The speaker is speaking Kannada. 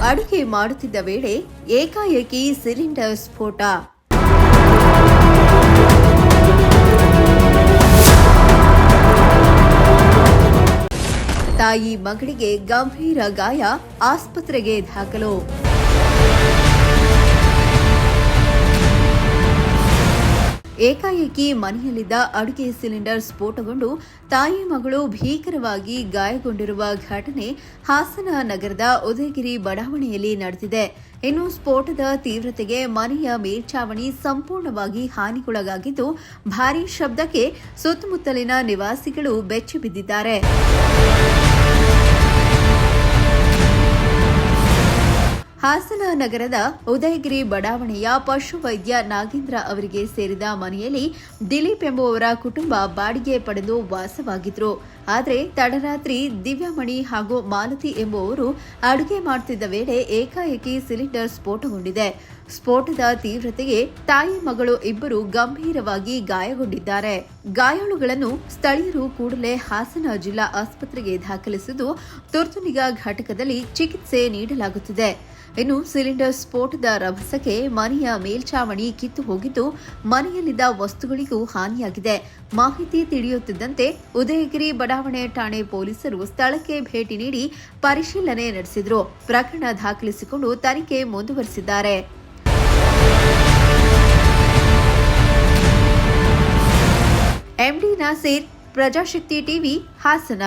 ಅಡುಗೆ ಮಾಡುತ್ತಿದ್ದ ವೇಳೆ ಏಕಾಏಕಿ ಸಿಲಿಂಡರ್ ಸ್ಫೋಟ. ತಾಯಿ ಮಗಳಿಗೆ ಗಂಭೀರ ಗಾಯ, ಆಸ್ಪತ್ರೆಗೆ ದಾಖಲು. ಏಕಾಏಕಿ ಮನೆಯಲ್ಲಿದ್ದ ಅಡುಗೆ ಸಿಲಿಂಡರ್ ಸ್ಫೋಟಗೊಂಡು ತಾಯಿ ಮಗಳು ಭೀಕರವಾಗಿ ಗಾಯಗೊಂಡಿರುವ ಘಟನೆ ಹಾಸನ ನಗರದ ಉದಯಗಿರಿ ಬಡಾವಣೆಯಲ್ಲಿ ನಡೆದಿದೆ. ಇನ್ನು ಸ್ಫೋಟದ ತೀವ್ರತೆಗೆ ಮನೆಯ ಮೇಲ್ಛಾವಣಿ ಸಂಪೂರ್ಣವಾಗಿ ಹಾನಿಗೊಳಗಾಗಿದ್ದು, ಭಾರೀ ಶಬ್ದಕ್ಕೆ ಸುತ್ತಮುತ್ತಲಿನ ನಿವಾಸಿಗಳು ಬೆಚ್ಚಿಬಿದ್ದಿದ್ದಾರೆ. ಹಾಸನ ನಗರದ ಉದಯಗಿರಿ ಬಡಾವಣೆಯ ಪಶುವೈದ್ಯ ನಾಗೇಂದ್ರ ಅವರಿಗೆ ಸೇರಿದ ಮನೆಯಲ್ಲಿ ದಿಲೀಪ್ ಎಂಬುವರ ಕುಟುಂಬ ಬಾಡಿಗೆ ಪಡೆದು ವಾಸವಾಗಿದ್ರು. ಆದರೆ ತಡರಾತ್ರಿ ದಿವ್ಯಮಣಿ ಹಾಗೂ ಮಾಲತಿ ಎಂಬುವವರು ಅಡುಗೆ ಮಾಡುತ್ತಿದ್ದ ವೇಳೆ ಏಕಾಏಕಿ ಸಿಲಿಂಡರ್ ಸ್ಫೋಟಗೊಂಡಿದೆ. ಸ್ಫೋಟದ ತೀವ್ರತೆಗೆ ತಾಯಿ ಮಗಳು ಇಬ್ಬರು ಗಂಭೀರವಾಗಿ ಗಾಯಗೊಂಡಿದ್ದಾರೆ. ಗಾಯಾಳುಗಳನ್ನು ಸ್ಥಳೀಯರು ಕೂಡಲೇ ಹಾಸನ ಜಿಲ್ಲಾ ಆಸ್ಪತ್ರೆಗೆ ದಾಖಲಿಸಿದ್ದು ತುರ್ತು ನಿಗಾ ಘಟಕದಲ್ಲಿ ಚಿಕಿತ್ಸೆ ನೀಡಲಾಗುತ್ತಿದೆ. ಇನ್ನು ಸಿಲಿಂಡರ್ ಸ್ಫೋಟದ ರಭಸಕ್ಕೆ ಮನೆಯ ಮೇಲ್ಛಾವಣಿ ಕಿತ್ತು ಹೋಗಿದ್ದು, ಮನೆಯಲ್ಲಿದ್ದ ವಸ್ತುಗಳಿಗೂ ಹಾನಿಯಾಗಿದೆ. ಮಾಹಿತಿ ತಿಳಿಯುತ್ತಿದ್ದಂತೆ ಉದಯಗಿರಿ ಬಡಾವಣೆ ಠಾಣೆ ಪೊಲೀಸರು ಸ್ಥಳಕ್ಕೆ ಭೇಟಿ ನೀಡಿ ಪರಿಶೀಲನೆ ನಡೆಸಿದರು. ಪ್ರಕರಣ ದಾಖಲಿಸಿಕೊಂಡು ತನಿಖೆ ಮುಂದುವರೆಸಿದ್ದಾರೆ. MD Nasir, Prajashakti TV, Hassan.